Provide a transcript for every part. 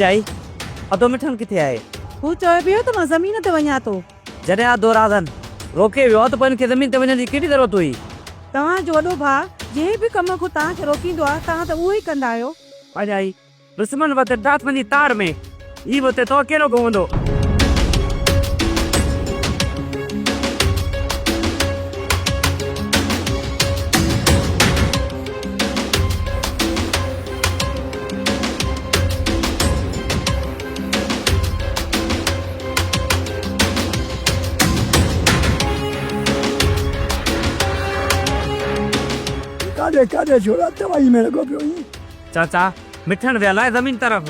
भाई अदो मिठन किथे आए हू चवे पियो त मां ज़मीन ते वञा थो। जॾहिं अदो राधन रोके वियो त पोइ इनखे ज़मीन ते वञण जी कहिड़ी ज़रूरत हुई? तव्हांजो वॾो भाउ जंहिं बि कम खां तव्हांखे रोकींदो आहे तव्हां त उहो ई कंदा आहियो। भाई दुश्मन वते डांस वञी तार में ई वते तो कहिड़ो घुमंदो? कादे कादे छोरा दवाई में लगो पियो ही। चाचा मिठन वियल आहे ज़मीन तरफ़।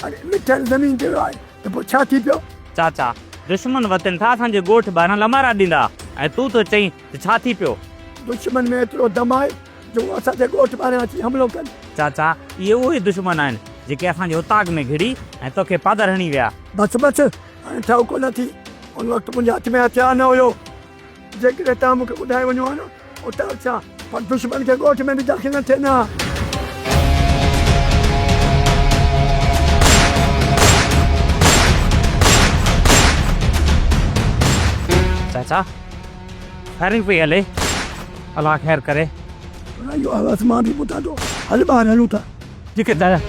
अरे मिठन ज़मीन ते वियो आहे त पोइ छा थी पियो? चाचा दुश्मन वतन था असांजे ॻोठ ॿाहिरां लमारा ॾींदा ऐं तूं तो चईं त छा थी पियो? दुश्मन में एतिरो दम आहे जो असांजे ॻोठ ॿाहिरां अची हमलो कनि। चाचा इहे उहे दुश्मन आहिनि जेके असांजे उताग में घिड़ी ऐं तोखे पादर हणी विया। बस बस हाणे ठहको न थी। उन वक़्तु मुंहिंजे हथ में हथियार न हुयो। जेकॾहिं तव्हां मूंखे ॿुधाए वञो आहे न उते अचां पर दुश्मन खे ॻोठ में बि दाख़िल न थिए न। चाचा फायरिंग पई हले अलाह ख़ैर करे। इहो आवाज़ मां बि ॿुधां थो। हल ॿाहिरि हलूं था। ठीक है दादा।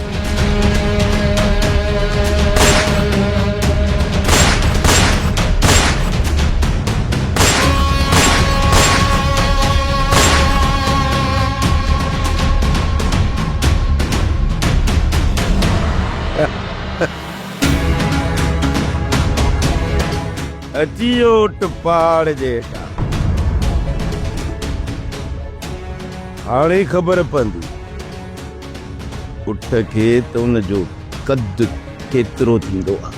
अचियो टपाड़ जेठा हाणे ख़बर पवंदी उठ खे त उनजो कद केतिरो थींदो आहे।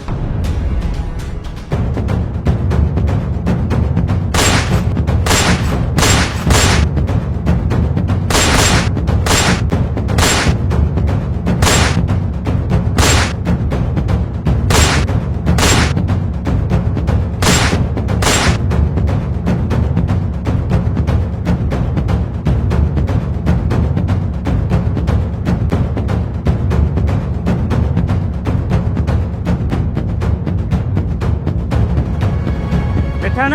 मिठन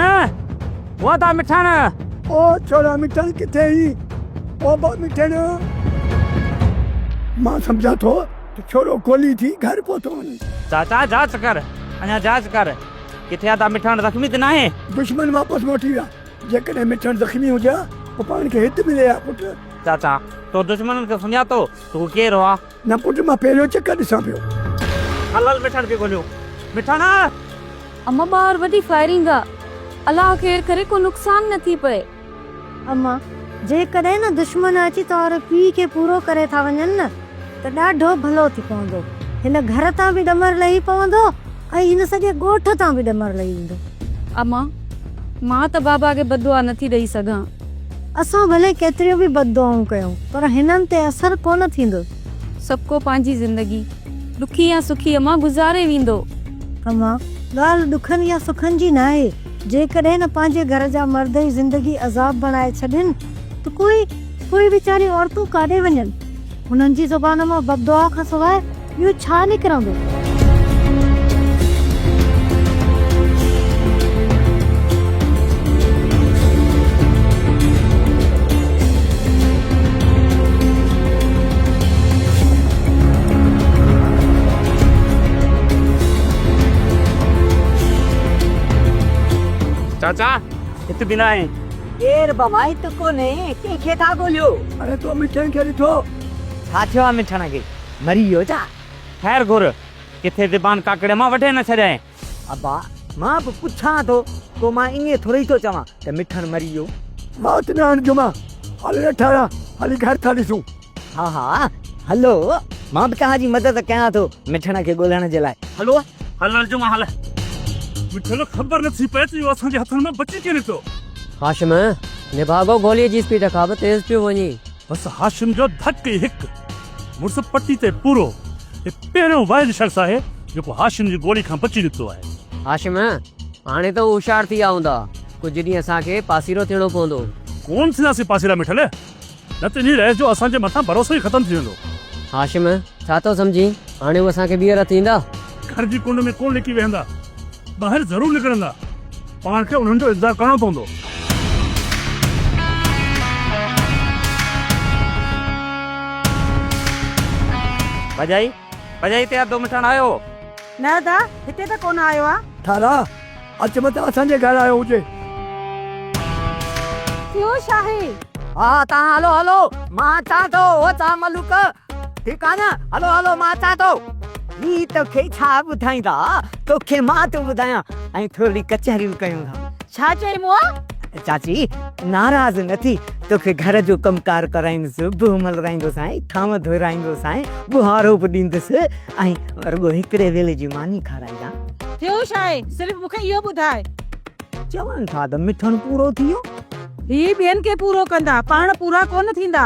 वो था मिठन। ओ छोरा मिठन किथे ही? ओ बा मिठन मां सम्झा थो त छोरो गोली थी घर पहुतो वञे। चाचा जांच कर अञा जांच कर किथे आहे मिठन ज़ख़्मी त नाहे? दुश्मन वापसि मोटी विया। जेकॾहिं मिठन ज़ख़्मी हुजे पोइ पाण खे हिते मिले हा पुट। चाचा तो दुश्मन खे सुञातो तूं केरु आहे? न पुट मां पहिरियों चकर ॾिसां पियो। हल मिठन खे ॻोल्हियो। मिठन अम्मा ॿाहिरि वॾी फायरिंग आहे। अलाह ख़ैर करे को नुक़सान न थी पए। अम्मा जेकॾहिं न दुश्मन अची तव्हां पीउ खे पूरो करे था वञनि न त ॾाढो भलो थी पवंदो। हिन घर तां बि ॾमर लही पवंदो ऐं हिन सॼे ॻोठ तां बि ॾमर लही वेंदो। अम्मा मां त बाबा खे बददुआ नथी ॾेई सघां। असां भले केतिरियूं बि बददुआऊं कयूं पर हिननि ते असरु कोन थींदो। सबको पंहिंजी ज़िंदगी ॾुखी या सुखी अम्मा गुज़ारे वेंदो। अम्मा ॻाल्हि ॾुखनि या सुखनि जी न आहे। जेकॾहिं न पंहिंजे घर जा मर्द जी ज़िंदगी अज़ाब बणाए छॾनि त कोई वीचारी औरतूं काॾे वञनि? हुननि जी ज़ुबान मां बददुआ खां सवाइ ॿियो छा निकिरंदो? चाचा हिते बिना आहे केर बवाई त कोने कंहिंखे था ॻोल्हियो? अरे तो मिठन खे ॾिठो? छा थियो आहे मिठन खे? मरी वियो छा? ख़ैर घुर किथे ज़बान काकड़े मां वठे न छॾियां। अब्बा मां बि पुछां थो को मां ईअं थोरी थो चवां त मिठन मरी वियो। मां त न हाणे जुमा हल ठाहिया हली घर था ॾिसूं। हा हा हलो मां बि तव्हांजी मदद कयां थो मिठन खे ॻोल्हण जे लाइ। हलो हल जुमा हल। मिठन ख़बर नथी पए त इहो असांजे हथनि में बची कीअं निकितो? हाशिम निभागो गोलीअ जी स्पीड खां बि तेज़ पियो वञे। बसि हाशिम जो धक ई हिकु मुड़ुस पटी ते पूरो। हे पहिरियों वाहिद शख़्स आहे जेको हाशिम जी गोली खां बची निकितो आहे। हाशिम हाणे त होशियार थी विया हूंदा। कुझु ॾींहं असांखे पासीरो थियणो पवंदो। कोन थींदासीं पासीरा मिठल न त इन रहिस जो असांजे मथां भरोसो ई ख़तमु थी वेंदो। हाशिम छा थो सम्झी? हाणे हू असांखे ॿीहर थींदा। घर जी कुंड में कोन लिकी वेंदा, ॿाहिरि ज़रूरु निकिरंदा। पाण खे उन्हनि जो इंतज़ारु करणो पवंदो। भॼाई भॼाई ते अधु मिठण आयो? न दा हिते त कोन आयो आहे। थारा अच मत असांजे घर आयो हुजे। थियो छा आहे? हा तव्हां हलो हलो, मां अचां थो। ओ तव्हां मलूक ठीकु आहे न? हलो हलो मां अचां थो। ही तोखे छा ॿुधाईंदा, तोखे मां थो ॿुधायां ऐं थोरी कचहरियूं कयूं था। छा चई मूं? चाची नाराज़ न थी, तोखे घर जो कमकार कराईंदुसि, बुह मलराईंदुसि ऐं थाम धोराईंदुसि ऐं बुहारो बि ॾींदुसि ऐं रुॻो हिकिड़े वेले जी मानी खाराईंदा। थियो छा आहे? सिर्फ़ मूंखे इहो ॿुधाए। चवनि था त मिठण पूरो थी वियो। ही ॿियनि खे पूरो कंदा, पाण पूरा कोन थींदा।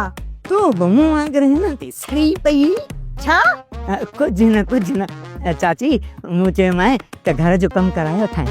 तूं बि मूं वांगुरु हिन ते सड़ी पई। छा? कुझु न चाची, मूं चयोमांइ त घर जो कमु कराए वठां।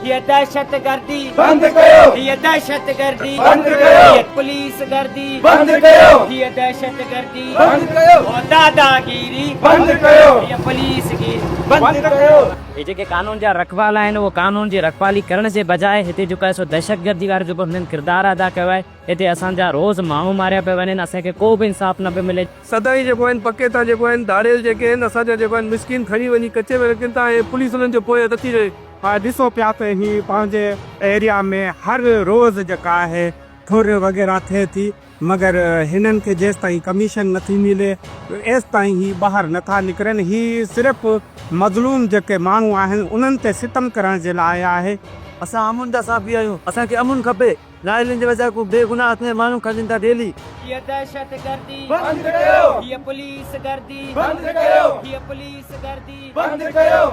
ये दहशतगर्दी बंद कयो, ये दहशतगर्दी बंद कयो, ये पुलिस गर्दी बंद कयो, ये दहशतगर्दी बंद कयो, और दादागिरी बंद कयो, ये पुलिस गिरी बंद कयो। ये जेके कानून जा रखवाला आहिनि, वो कानून जी रखवाली करण जे बजाय हिते जेको आहे सो दहशतगर्दी वारो जेको हिननि किरदारु अदा कयो आहे, हिते असांजा रोज़ माण्हू मारिया पिया वञनि, असांखे को बि इंसाफ़ न पियो मिले। सदाई जेको आहिनि पके था जेको आहिनि दाड़ियल जेके आहिनि असांजा जेको आहिनि मिसकिन खणी वञी कचे में रखनि था ऐं पुलिस उन्हनि जो पोइ नथी रहे। हा ॾिसो पिया त ही पंहिंजे एरिया में हर रोज़ जेका आहे ठुर वग़ैरह थिए थी, मगर हिननि खे जेसि ताईं कमीशन नथी मिले एसि ताईं ही ॿाहिरि नथा निकिरनि। ही सिर्फ़ु मज़लूम जेके माण्हू आहिनि उन्हनि ते सितम करण जे लाइ आहे। असां अमुन जा साफ़ी आहियूं, असांखे अमुन खपे। लाइलनि जे वजह को बेगुनाह में माण्हू खणनि था डेली। ये दहशतगर्दी बंद कयो, ये पुलिस गर्दी बंद कयो, ये पुलिस गर्दी बंद कयो।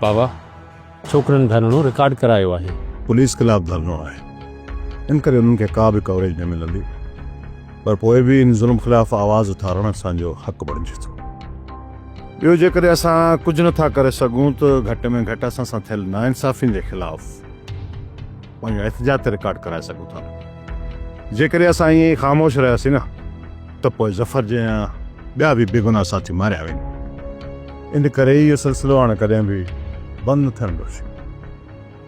बाबा छोकिरनि धरणो रिकॉर्ड करायो आहे। पुलिस खिलाफ़ धरणो आहे, इन करे उन्हनि खे का बि कवरेज न मिलंदी, पर पोइ बि इन ज़ुल्म ख़िलाफ़ आवाज़ उथारण असांजो हक़ बणिजे थो। ॿियो जेकॾहिं असां कुझु नथा करे सघूं त घटि में घटि असां सां थियल नाइंसाफ़ियुनि जे ख़िलाफ़ पंहिंजो एहतिजाज ते रिकॉर्ड कराए सघूं था। जेकॾहिं असां ईअं ई ख़ामोश रहियासीं न त पोइ ज़फ़र जे ॿिया बि बेगुनाह साथी मारिया वेंदा। इन करे इहो सिलसिलो हाणे कॾहिं बि बंदि न थियणु घुरिजे।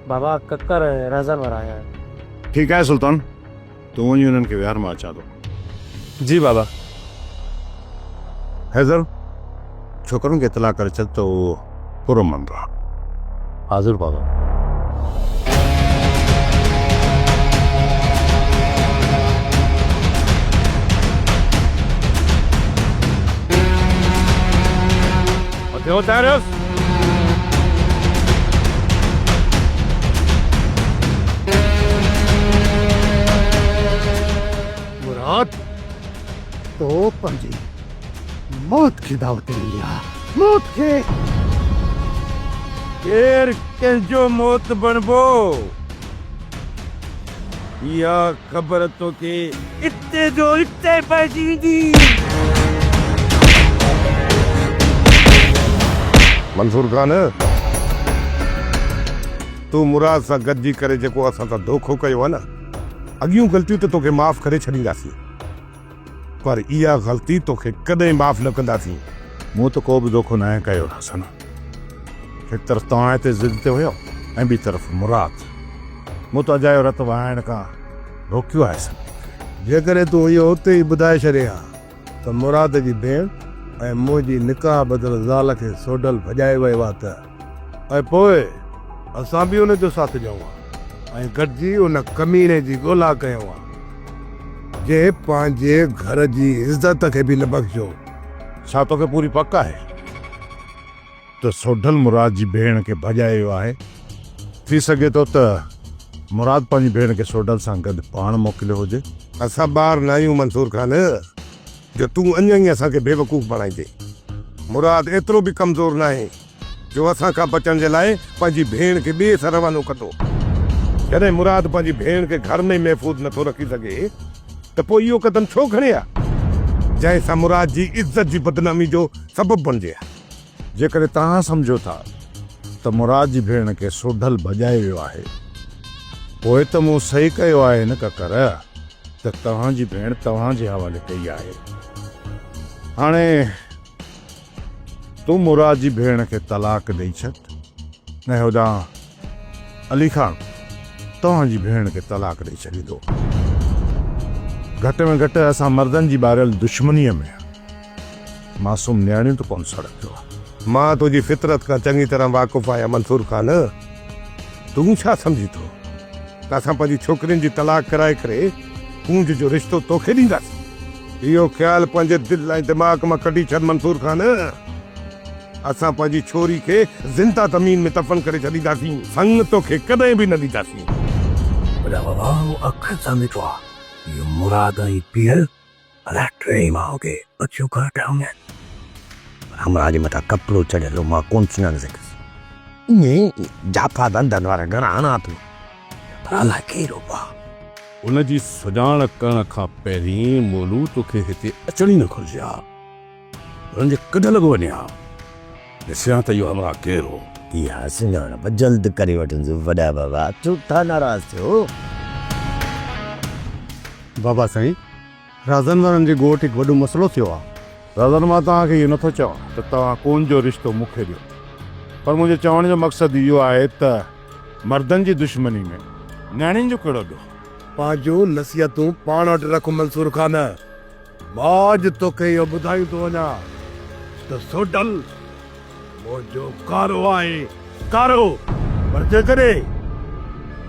बाबा ककर रज़र आया है। ठीकु आहे सुल्तान, तूं वञी हुननि खे विहार मां अचां थो। जी बाबा। हैज़र छोकिरनि खे इतला करे छॾ त उहो पूरो मन रहा। हाज़िर बाबा। मुराद तो पंहिंजी मौत की दावत ॾिनी आहे। मौत खे केर कंहिंजो मौत बणबो, इहा ख़बर तोखे इते जो इते पइजी वेंदी। मंसूर खान, तूं मुराद सां गॾिजी करे जेको असां सां धोखो कयो आहे न, अॻियूं ग़लतियूं त तोखे माफ़ करे छॾींदासीं, पर इहा ग़लती तोखे कॾहिं माफ़ न कंदासीं। मूं त को बि धोखो न कयो हसन। हिकु तरफ़ तव्हां हिते ज़िद ते हुयो ऐं ॿी तरफ़ मुराद। मूं त अजायो रत वहाइण खां रोकियो आहे। जेकॾहिं तूं इहो उते ई ॿुधाए छॾे हा त मुराद जी भेण ऐं मुंहिंजी निकाह बदल ज़ाल खे सोडल भॼाए वियो आहे त ऐं पोइ असां बि उन जो साथ ॾियूं ऐं गॾिजी उन कमीने जी ॻोल्हा कयूं आहे जे पंहिंजे घर जी इज़त खे बि न बख़्शो। छा तोखे पूरी पक आहे त सोडल मुराद जी भेण खे भॼायो आहे? थी सघे थो त मुराद पंहिंजी भेण खे सोडल सां गॾु पाण मोकिलियो हुजे। असां ॿार न आहियूं मंसूर खान, जो तूं अञा ई असांखे बेवकूफ़ बणाईंदे। मुराद एतिरो बि कमज़ोर न आहे जो असां खां बचण जे लाइ पंहिंजी भेण खे ॿिए सां रवानो कंदो। जॾहिं मुराद पंहिंजी भेण खे घर में महफ़ूज़ नथो रखी सघे त पोइ इहो क़दम छो खणे आहे, जंहिंसां मुराद जी इज़त जी बदनामी जो सबबु बणिजे आहे। जेकॾहिं तव्हां सम्झो था त मुराद जी भेण खे सोढल भॼाए वियो आहे, पोइ त मूं सही कयो आहे न ककर त तव्हांजी भेण तव्हांजे हवाले कई आहे। हाणे तूं मुराद जी भेण खे तलाक ॾेई छॾ, न होॾां अली खान तव्हांजी भेण खे तलाक ॾेई छॾींदो। घटि में घटि असां मर्दनि जी ॿारियल दुश्मनीअ में मासूम न्याणियूं त कोन सड़कियो आहे। मां तुंहिंजी फितरत खां चङी तरह वाक़ुफ़ आहियां मंसूर खान। तूं छा सम्झी थो त असां पंहिंजी छोकिरियुनि जी तलाक कराए करे पूंज जो रिश्तो तोखे ॾींदासीं? इहो ख़्यालु पंहिंजे दिलि ऐं दिमाग़ मां कढी छॾ मंसूर खान। असां पंहिंजी छोरी खे ज़िंदा ज़मीन में दफ़न करे छॾींदासीं, संग तोखे कॾहिं बि न ॾींदासीं। अखि सां ॾिठो आहे इहो मुराद ऐं पीअल अलाए टे माण्हू खे अखियूं कढाऊं हमरा जे मथां कपिड़ो चढ़ियल मां कोन सुञाणे सघियुसि। ईअं जाफा धंधनि वारा घणा आना तूं पर अलाए कहिड़ो आहे। उन जी सुञाण करण खां पहिरीं मोलू तोखे हिते अचण ई न घुरिजे हा। हुननि जे कढ लॻो वञे हा। ॾिसां त इहो हमरा केरु हो। इहा सुञाणप जल्द करे वठंदो वॾा बाबा, तूं था नाराज़ थियो? बाबा साईं, राज़न वारनि जे ॻोठ हिकु वॾो मसइलो थियो आहे। राज़न मां तव्हांखे इहो नथो चवां त तव्हां कोन जो रिश्तो मूंखे ॾियो, पर मुंहिंजे चवण जो मक़सदु इहो आहे त मर्दनि जी दुश्मनी में न्याणियुनि जो कहिड़ो ॾियो। पंहिंजो नसीहतूं पाण वटि रख मंसूर खान। मां अॼु तोखे इहो ॿुधायूं थो वञा त सोडल मुंहिंजो कारो आहे, कारो। पर जेकॾहिं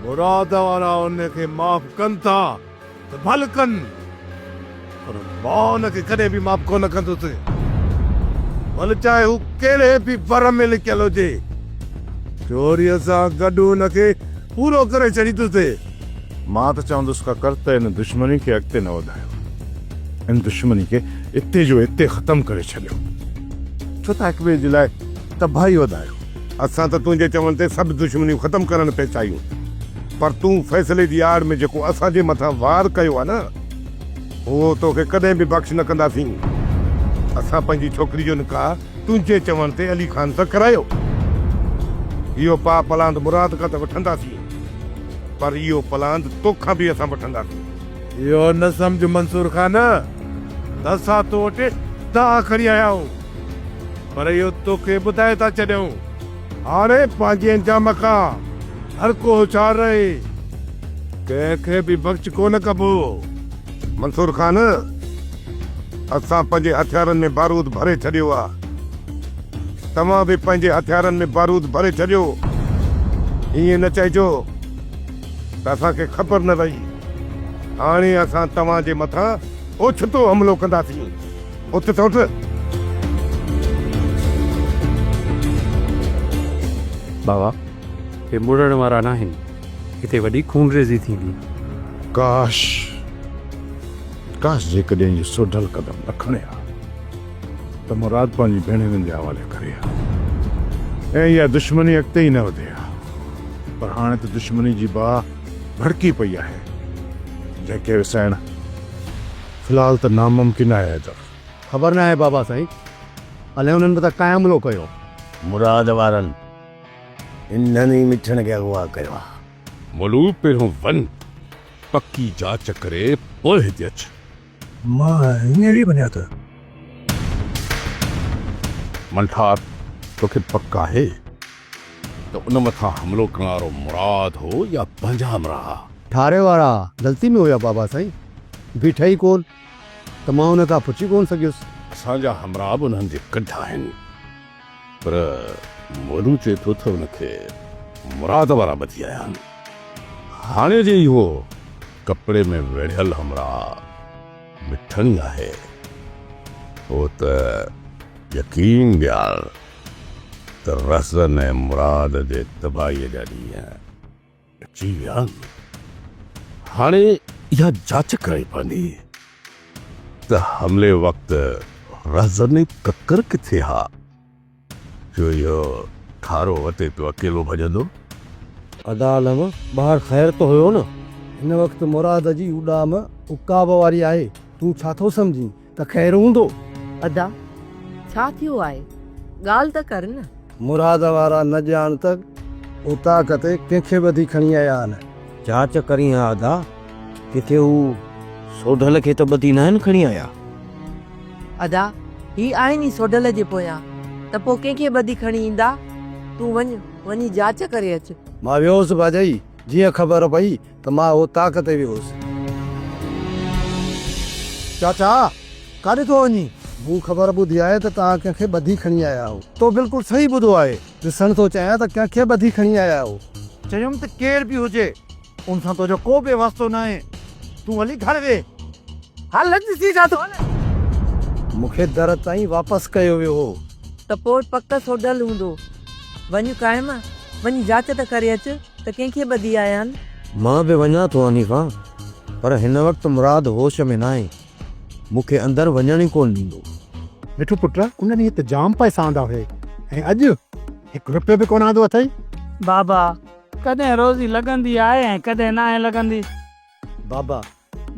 मुराद वारा उनखे माफ़ कनि था त भल कनि, पर मां उनखे कॾहिं बि माफ़ कोन कंदुसि, भले चाहे हू कहिड़े बि बर में लिखियल हुजे। चोरीअ सां गॾु उनखे पूरो करे छॾींदुसि। मां त चवंदुसि ककर त हिन दुश्मनी खे अॻिते न वधायो, हिन दुश्मनी खे इते जो इते ख़तमु करे छॾियो, छो त हिक ॿिए जे लाइ तबाही वधायो। असां त तुंहिंजे चवण ते सभु दुश्मनियूं ख़तमु करणु पिया चाहियूं, पर तूं फ़ैसिले जी आड़ में जेको असांजे मथां वार कयो आहे न, उहो तोखे कॾहिं बि बख़्श न कंदासीं। असां पंहिंजी छोकिरी जो निकाह तुंहिंजे चवण ते अली खान सां करायो। इहो पा पलांद मुराद खां त वठंदासीं, पर इहो पलांद तोखां बि असां वठंदासीं। इहो न सम्झ मंसूर खान, असां तो वटि दाह खणी आया आहियूं, पर इहो तोखे ॿुधाए था छॾियूं। हाणे पंहिंजे अंजाम खां हर को होशियार रहे, कंहिंखे बि बख़्श कोन कबो। मंसूर खान, असां पंहिंजे हथियारनि में बारूद भरे छॾियो आहे, तव्हां बि पंहिंजे हथियारनि में बारूद भरे छॾियो। ईअं न चइजो त असांखे ख़बर न रही। हाणे असां तव्हांजे मथां ओछितो हमिलो कंदासीं। उथ त उथ। बाबा, हे मुड़ण वारा न आहिनि, हिते वॾी खूनरेज़ी थींदी। काश काश जेकॾहिं इहो सोढल क़दम न खणे हा त मुराद पंहिंजी भेणुनि जे हवाले करे हा ऐं इहा दुश्मनी अॻिते ई न वधे हा। पर हाणे त दुश्मनी जी बाह भड़की पई आहे, जंहिंखे विसाइण फ़िलहाल त नामुमकिन आहे। ख़बर न आहे बाबा साईं, अलाए हुननि मथां कंहिं हमिलो कयो। मुराद वारनि इन्हनि मिठण खे अगवा कयो आहे। मोलू पहिरियों वञ, पकी जांच करे पोइ हिते अच। मां हींअर ई वञा थो। मनठार, तोखे पक आहे त उन मथां हमिलो करण वारो मुराद हो या पंहिंजा हमरा? ठारे वारा ग़लती में हुया बाबा साईं, बीठा ई कोन त मां हुन खां पुछी कोन सघियुसि। असांजा हमरा बि उन्हनि जे कढ आहिनि, पर मोलू चए थो त हुनखे मुराद वारा ॿधी आया आहिनि। हाणे जे इहो कपिड़े में वेढ़ियल हमरा मिठणी आहे, उहो त यकीन ॻाल्हि त रज़न ऐं मुराद जे तबाहीअ जा ॾींहं अची विया। हाणे इहा जांच करणी पवंदी त त हमले वक्त रज़न ककर किथे हा जो यो थारो वते तो अकेलो भजंदो। अदालम ॿाहिरि ख़ैर तो हुयो न। हिन वक़्तु मुराद जी उॾाम उकाब वारी आहे। तूं छा थो सम्झी त ख़ैर हूंदो? अदा छा थियो आहे ॻाल्हि त कर न। मुराद वारा न ॼाण त उता कते कंहिंखे ॿधी खणी आया आहिनि। जांच करी हा अदा, किथे हू सोढल खे त ॿधी न आहिनि खणी आया। अदा ही आहे नी सोडल जे पोयां, त पोइ कंहिंखे ॿधी खणी ईंदा? तूं वञी जांच करे अच। मां वियोसि भाॼई, जीअं ख़बर पई त मां हो ताक़त ते वियोसि। चाचा काॾे थो वञी? मूं ख़बर ॿुधी आहे त तव्हां कंहिंखे ॿधी खणी आया हो। तो बिल्कुलु सही ॿुधो आहे। ॾिसण थो चाहियां त कंहिंखे ॿधी खणी आया हो। चयुमि त केर बि हुजे, उन सां तुंहिंजो को बि वास्तो न आहे। तूं हली घर वे। हल ॾिसी जा तो मूंखे दर ताईं वापसि कयो वियो हो। त पोइ पक सोडल हूंदो। वञ काइम, वञी जांच त करे अच त कंहिंखे ॿधी आया आहिनि। मां बि वञा थो हनीफा, पर हिन वक़्तु मुराद होश में न आहे। मूंखे अंदरि वञण ई कोन ॾींदो। मिठू पुट, उन ॾींहुं त जाम पैसा आंदा हुए ऐं अॼु हिकु रुपयो बि कोन आंदो अथई। बाबा कॾहिं रोज़ी लॻंदी आहे ऐं कॾहिं न आहे लॻंदी। बाबा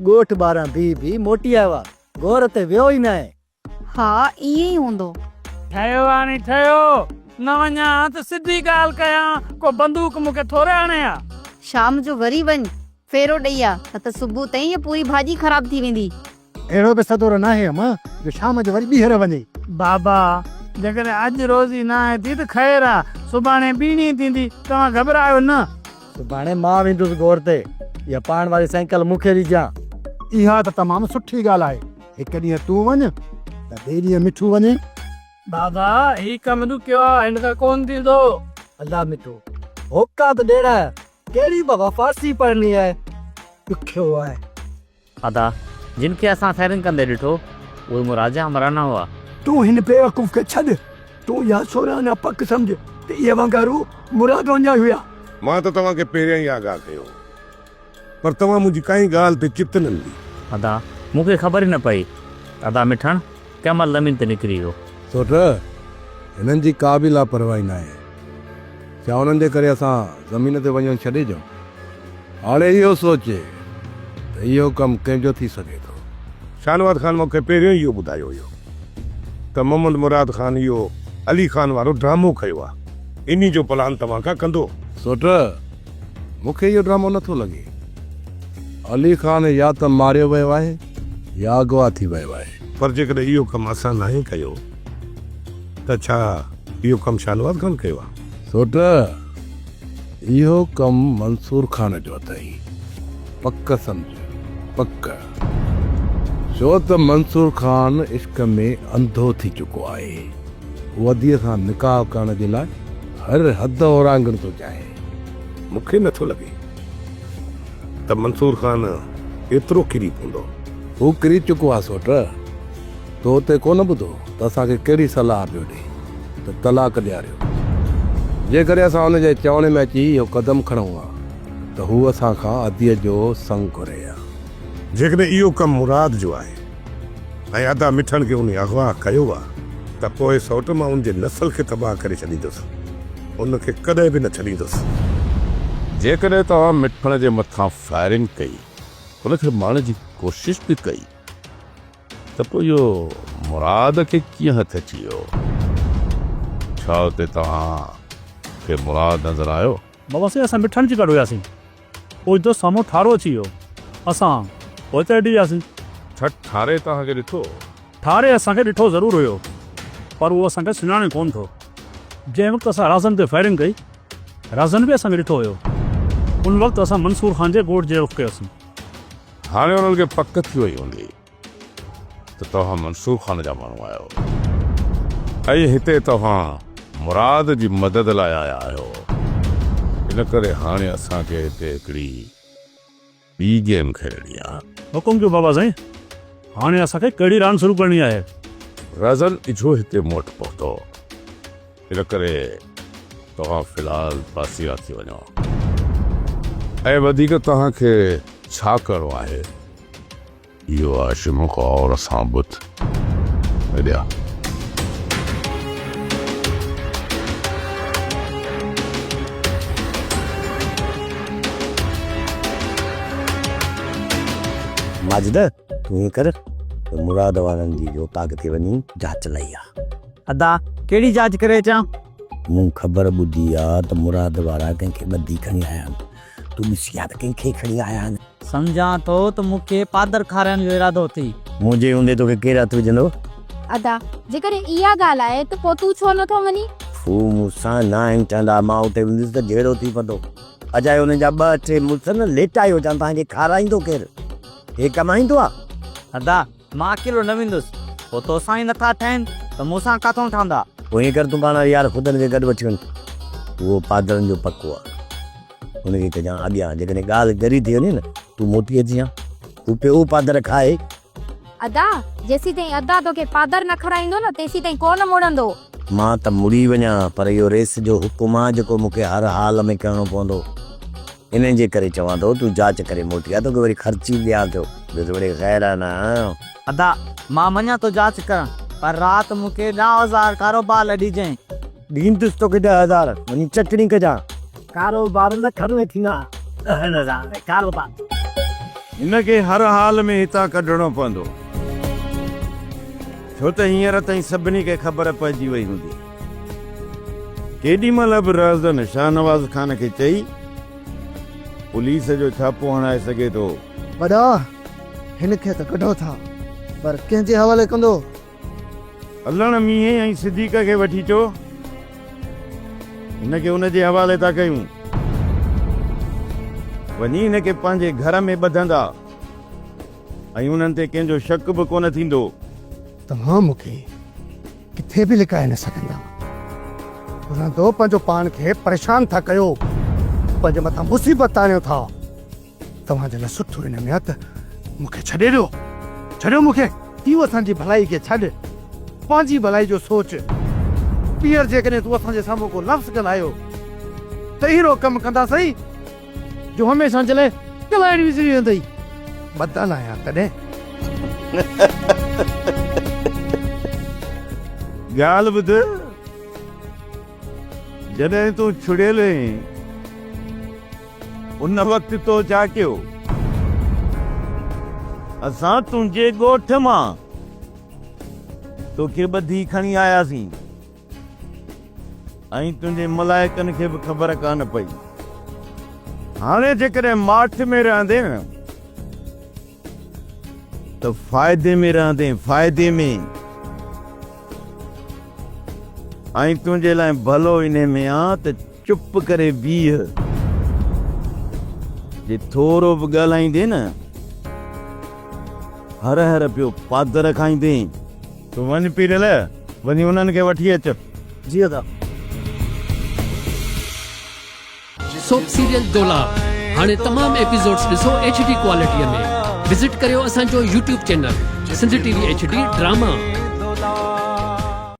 ॻोठ ॿारहं बि मोटी आया, गोर ते वियो ई न आहे। हा ईअं ई हूंदो। ठहियो आहे नी ठहियो, न वञा त सिधी ॻाल्हि कयां, को बंदूक मूंखे थोरे आणे आ। शाम जो वरी वञ, फेरो ॾेई आ, न त सुबुह ताईं ये पूरी भाॼी ख़राब थी वेंदी। अहिड़ो बि सदोर न आहे अम्मा जो शाम जो वरी ॿीहर वञे। बाबा जेकॾहिं अॼु रोज़ी न आहे थी त ख़ैर आहे, सुभाणे ॿीणी थींदी, तव्हां घबरायो न। सुभाणे मां वेंदुसि गोर ते, या पाण वारी साइकिल मूंखे ॾिजां। इहा त तमामु सुठी ॻाल्हि आहे। हिकु ॾींहुं तूं वञ त ॿिए ॾींहुं मिठू वञे। बाबा ही कमु ॾुखियो आहे, हिन खां कोन थींदो। अल्लाह मिठू होका त ॾेड़ा, कहिड़ी बाबा फारसी पढ़नी आहे। ॾुखियो आहे। अदा जिनखे असां फायरिंग कंदे ॾिठो उहे मुराद जा हमराना हुआ। तूं हिन बेवकूफ़ खे छॾ। तूं या सोराना पक सम्झ त इहे वांगारू मुराद वञा हुया। मां त तव्हांखे पहिरियां ई आगाह कयो, पर तव्हां मुंहिंजी काई ॻाल्हि ते चित न ॾी। अदा मूंखे ख़बर ई न पई। अदा मिठण कंहिं महिल ज़मीन ते निकिरी वियो। सोट हिननि जी का बि लापरवाही न आहे। छा उन्हनि जे करे असां ज़मीन ते वञणु छॾे ॾियूं? हाणे इहो सोचे त इहो कमु कंहिंजो थी सघे थो। शानवाद ख़ान मूंखे पहिरियों ई इहो ॿुधायो हुयो त मोहम्मद मुराद ख़ान इहो अली ख़ान वारो ड्रामो कयो आहे। इन्ही जो प्लान तव्हां खां कंदो। सोट मूंखे इहो ड्रामो नथो लॻे। अली ख़ान या त मारियो वियो आहे या अगवा थी वियो आहे। पर जेकॾहिं इहो कमु असां नाहे कयो त छा इहो कमु शानवाद ख़ान कयो आहे? सोट इहो कमु मंसूर ख़ान जो अथई। पक सम्झ, पक। छो त मंसूर ख़ान इश्क में अंधो थी चुको आहे। वधीअ सां निकाह करण जे लाइ हर हद ओरांगण थो चाहे। मूंखे नथो लॻे त मंसूर ख़ान एतिरो किरी पवंदो। हू किरी चुको आहे सोट। तो हुते कोन ॿुधो त असांखे कहिड़ी सलाह पियो ॾे त तलाक ॾियारियो। जेकॾहिं असां हुनजे चवण में अची इहो कदम खणूं हा त हू असां खां अदीअ जो संग घुरे हा। जेकॾहिं इहो कमु मुराद जो आहे ऐं अदा मिठण खे उन अगवा कयो आहे त पोइ सौट मां उनजे नसल खे तबाह करे छॾींदुसि। उनखे कॾहिं बि न छॾींदुसि। जेकॾहिं तव्हां मिठण जे मथां फायरिंग कई, उनखे मारण जी कोशिश बि कई, त पोइ इहो मुराद खे कीअं हथ अची वियो? छा हुते तव्हां खे मुराद नज़र आयो? बाबा से असां मिठण जी गॾु हुयासीं, पोइ जो साम्हूं ठारो अची वियो, असां पोइ त हटी वियासीं। छा ठारे तव्हांखे ॾिठो? ठारे असांखे ॾिठो ज़रूरु हुयो, पर उहो असांखे सुञाणे कोन थो। जंहिं वक़्तु असां राज़न ते फायरिंग कई, राज़न बि असांखे ॾिठो हुयो। उन वक़्तु असां मंसूर ख़ान जे ॻोठ जे रुख़ कयोसीं। हाणे उन्हनि खे पक थी वई हूंदी त तव्हां मंसूर ख़ान जा माण्हू आहियो ऐं हिते तव्हां मुराद जी मदद लाइ आया आहियो। इन करे हाणे असांखे हिते हिकिड़ी ॿी गेम खेॾणी आहे। हुकुम कयो बाबा साईं, हाणे असांखे कहिड़ी रांदि शुरू करणी आहे? रज़न इझो हिते मोट पहुतो, इन करे तव्हां फ़िलहाल पासीरा थी वञो ऐं वधीक तव्हांखे छा करिणो आहे इहो आशिम और साबुत हेॾिया माजिद तूं हीअं कर मुराद वारनि जी जो ताक़ ते वञी जांच लई आहे। अदा कहिड़ी जांच करे अचां? मूं ख़बर ॿुधी आहे त मुराद वारा कंहिंखे ॿधी खणी आया आहिनि। तूं ॾिसी आहे त कंहिंखे खणी आया आहिनि। सम्झां थो त मूंखे पादर खाराइण जो इरादो थी। मुंहिंजे हूंदे तोखे केरु हथु विझंदो? अदा जेकर इहा ॻाल्हि आहे त पोइ तूं छो नथो वञी? हू मूंसां न आहिनि चवंदा मां उते वेंदुसि त जहिड़ो थी पवंदो। अजाए हुन जा 2-3 मुड़ुस न लेटायो चवनि तव्हांखे खाराईंदो केरु? हे कमाईंदो आहे? अदा मां अकेलो न वेंदुसि, पोइ तोसां ई नथा ठहनि त मूंसां काथों ठहंदा? पोइ हीअं कर तूं पाण यार ख़ुदनि खे गॾु वठी वञ। उहो पादरनि जो पको आहे, हुनखे कजां अॻियां। जेकॾहिं ॻाल्हि गरी थी वञे न तूं मोटी अची आ, हू पियो पादर खाए। अदा जेसी ताईं अदा तोखे पादर न खाराईंदो न तेसी ताईं कोन मुड़ंदो। मां त मुड़ी वञा, पर इहो रेस जो हुकुम आहे जेको मूंखे हर हाल में करिणो पवंदो। इन जे करे चवां थो तूं जांच करे मोटी आ, तोखे वरी ख़र्ची ॾियां थो। वरी ख़ैर आहे न। अदा मां वञा थो जांच करण, पर राति मूंखे 10,000 कारोबार ॾिजांइ। ॾींदुसि तोखे 10,000, वञी चटणी कजां। कारोबार न खणवे थींदा 10,000 कारोबार। हिनखे हर हाल में हितां कढणो पवंदो, छो त हींअर ताईं सभिनी खे ख़बर पइजी वई हूंदी। केॾी महिल बि राज़न शाहनवाज़ ख़ान खे चई पुलिस जो छापो हणाए सघे थो। वॾा हिनखे त कढो था, पर कंहिंजे हवाले कंदो? हलण मींहें ऐं सिद्दीक़ खे वठी अचो, हिनखे हुनजे हवाले था कयूं। वञी हिनखे पंहिंजे घर में ॿधंदा ऐं उन्हनि ते कंहिंजो शक बि कोन थींदो। तव्हां मूंखे किथे बि लिकाए न सघंदा। हुनंदो पंहिंजो पाण खे परेशान था कयो, पंहिंजे मथां मुसीबत आणियो था। तव्हांजे लाइ सुठो हिन में आहे त मूंखे छॾे ॾियो, छॾियो मूंखे। इहो असांजी भलाई खे छॾ, पंहिंजी भलाई जो सोच। ॿीहर जेकॾहिं तूं असांजे साम्हूं को लफ़्ज़ ॻाल्हायो त अहिड़ो कमु कंदा सही जो हमेशह जे लाइ ॻाल्हाइण विसरी वेंदई। बदल आहियां तॾहिं। ॻाल्हि ॿुध, जॾहिं तूं छुड़ियल आहीं उन वक़्तु तो छा कयो? असां तुंहिंजे ॻोठ मां तोखे ॿधी खणी आयासीं ऐं तुंहिंजे मलाइकनि खे बि ख़बर कान पई। हाणे जेकॾहिं माठ में रहंदे न त फ़ाइदे में रहंदे, फ़ाइदे में। ऐं तुंहिंजे लाइ भलो इन में आहे त चुप करे बीह। जे थोरो बि ॻाल्हाईंदे न हर हर पियो पादर खाईंदे। तूं वञ पीरल, वञी उन्हनि खे वठी अच। जी अदा। सोप सीरियल डोला हाणे तमाम एपिसोड्स ॾिसो HD क्वालिटीअ में। विज़िट करियो असांजो YouTube channel Sindh TV HD drama.